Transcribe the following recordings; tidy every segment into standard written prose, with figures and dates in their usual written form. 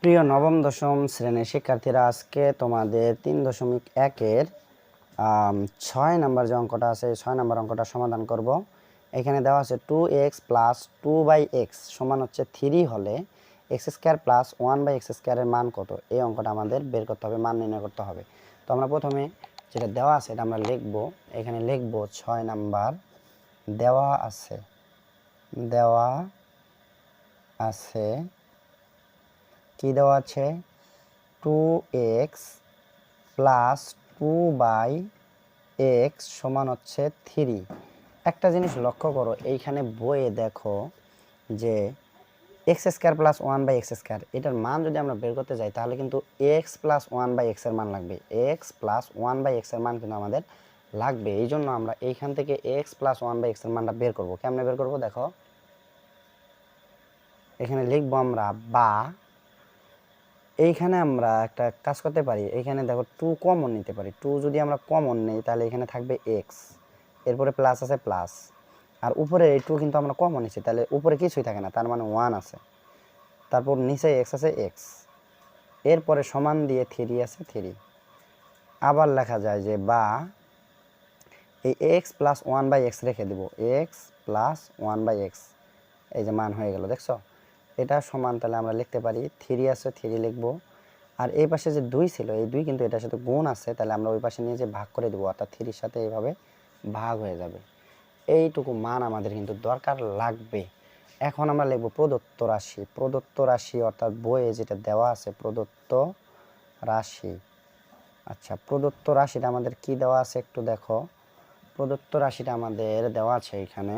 প্রিয় নবম দশম শ্রেণীর শিক্ষার্থীরা, আজকে তোমাদের 3.1-এর 6 নম্বর যে অঙ্কটা আছে, 6 নম্বর অঙ্কটা সমাধান করব। এখানে দেওয়া আছে 2x প্লাস 2/x সমান হচ্ছে 3 হলে x² প্লাস 1/x² এর মান কত? এই অঙ্কটা আমাদের বের করতে হবে, মান নির্ণয় করতে হবে। তো আমরা প্রথমে যেটা দেওয়া আছে এটা আমরা লিখব। এখানে লিখব 6 নাম্বার দেওয়া আছে কি দেওয়া আছে? 2x প্লাস 2/x সমান হচ্ছে 3। একটা জিনিস লক্ষ্য করো, এইখানে বইয়ে দেখো যে x² প্লাস 1/x², এটার মান যদি আমরা বের করতে যাই তাহলে কিন্তু x প্লাস 1/x এর মান লাগবে। x প্লাস 1/x এর মান কিন্তু আমাদের লাগবে। এই জন্য আমরা এইখান থেকে x প্লাস 1/x এর মানটা বের করবো। কেমনে বের করবো দেখো, এখানে লিখবো আমরা বা। এইখানে আমরা একটা কাজ করতে পারি, এইখানে দেখো 2 কমন নিতে পারি। 2 যদি আমরা কমন নেই তাহলে এখানে থাকবে x, এরপরে প্লাস আছে প্লাস, আর উপরে এই 2 কিন্তু আমরা কমন নিচ্ছি, তাহলে উপরে কিছুই থাকে না, তার মানে 1 আছে। তারপর নিচে x আছে x, এরপরে সমান দিয়ে 3 আছে 3। আবার লেখা যায় যে বা এই x প্লাস 1/x রেখে দেব, x প্লাস 1/x, এই যে মান হয়ে গেল, দেখছো? এটা সমান, তাহলে আমরা লিখতে পারি 3 আছে 3 লিখব। আর এই পাশে যে 2 ছিল, এই 2 কিন্তু এটার সাথে গুণ আছে, তাহলে আমরা ওই পাশে নিয়ে যে ভাগ করে দেবো, অর্থাৎ 3-র সাথে এইভাবে ভাগ হয়ে যাবে। এইটুকু মান আমাদের কিন্তু দরকার লাগবে। এখন আমরা লিখব প্রদত্ত রাশি। প্রদত্ত রাশি অর্থাৎ বইয়ে যেটা দেওয়া আছে প্রদত্ত রাশি। আচ্ছা, প্রদত্ত রাশিটা আমাদের কি দেওয়া আছে একটু দেখো। প্রদত্ত রাশিটা আমাদের দেওয়া আছে এখানে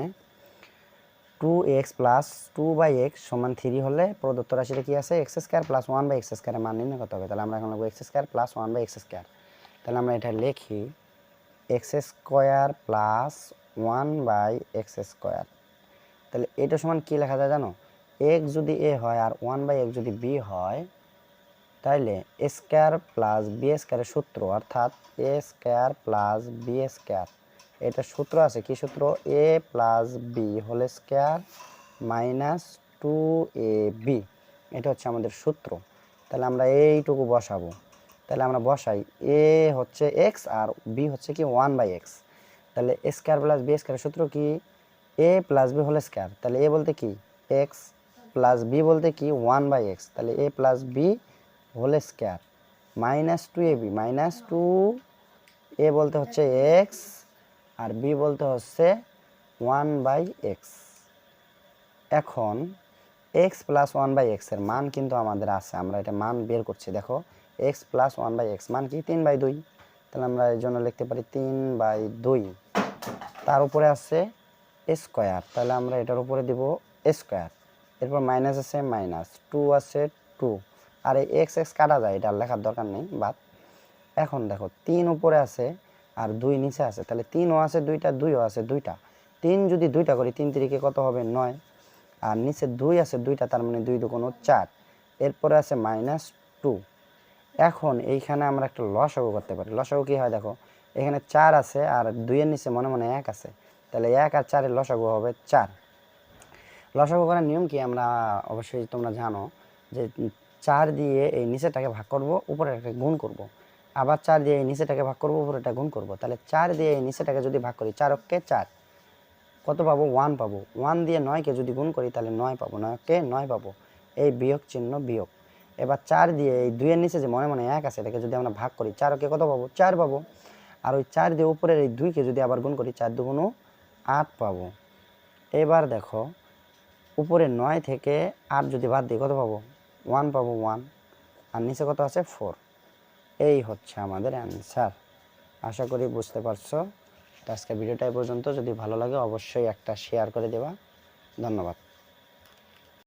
2x প্লাস 2/x সমান 3 হলে প্রদত্ত রাশিটা কি আছে? x² প্লাস 1/x² এর মান নির্ণয় করতে হবে। তাহলে আমরা এখন লিখব x² প্লাস 1/x²। তাহলে আমরা এটা লিখি x² প্লাস 1/x²। তাহলে এটা সমান কি লেখা যায় জানো? x যদি a হয় আর 1/x যদি b হয়, তাহলে a² প্লাস b² এর সূত্র, অর্থাৎ a² প্লাস b², এটা সূত্র আছে কি সূত্র? a plus b whole square minus 2ab, এটা হচ্ছে আমাদের সূত্র। তাহলে আমরা এইটুকু বসাবো। তাহলে আমরা বসাই a হচ্ছে x আর b হচ্ছে কি 1/x। তাহলে a² প্লাস b² এর সূত্র কি? a plus b whole square. তাহলে a বলতে কি x, প্লাস b বলতে কি 1/x, তাহলে a plus b whole square minus 2ab, minus 2a বলতে হচ্ছে x আর b বলতে হচ্ছে 1/x। এখন x প্লাস 1/x এর মান কিন্তু আমাদের আছে, আমরা এটা মান বের করছি। দেখো x প্লাস 1/x মান কি? 3/2। তাহলে আমরা এই জন্য লিখতে পারি 3/2। তার উপরে আছে স্কয়ার, তাহলে আমরা এটার উপরে দিব স্কয়ার। এরপর মাইনাস আছে মাইনাস, 2 আছে 2, আর এই x কাটা যায়, এটা লেখার দরকার নেই, বাদ। এখন দেখো 3 উপরে আছে আর 2 নিচে আছে, তাহলে 3ও আছে 2টা, 2ও আছে 2টা। 3 যদি 2টা করি 3 3 কত হবে? 9। আর নিচে 2 আছে 2টা, তার মানে 2 2 4। এরপরে আছে মাইনাস 2। এখন এইখানে আমরা একটা লসাগু করতে পারি। লসাগু কি হয় দেখো, এখানে 4 আছে আর 2 এর নিচে মনে মনে 1 আছে, তাহলে 1 আর 4 এর লসাগু হবে 4। লসাগু করার নিয়ম কি আমরা অবশ্যই তোমরা জানো, যে 4 দিয়ে এই নিচেটাকে ভাগ করব, উপরেটাকে গুণ করব। আবার 4 দিয়ে এই নিচেটাকে ভাগ করব, উপরেটা গুণ করব। তাহলে 4 দিয়ে এই নিচেটাকে যদি ভাগ করি, 4 কে 4, কত পাবো? 1 পাবো। 1 দিয়ে 9কে যদি গুণ করি তাহলে 9 পাবো, 9কে 9 পাবো, এই বিয়োগ চিহ্ন বিয়োগ। এবার 4 দিয়ে এই 2 এর নিচে যে মনে মনে 1 আছে, এটাকে যদি আমরা ভাগ করি, 4কে কত পাবো? 4 পাবো। আর ওই 4 দিয়ে উপরের এই 2কে যদি আবার গুণ করি, 4 2 8 পাবো। এবার দেখো উপরে 9 থেকে 8 যদি বাদ দিই কত পাবো? 1 পাবো, 1। আর নিচে কত আছে? 4। এই হচ্ছে আমাদের অ্যান্সার। আশা করি বুঝতে পারছো। আজকের ভিডিওটা এই পর্যন্ত। যদি ভালো লাগে অবশ্যই একটা শেয়ার করে দেবা। ধন্যবাদ।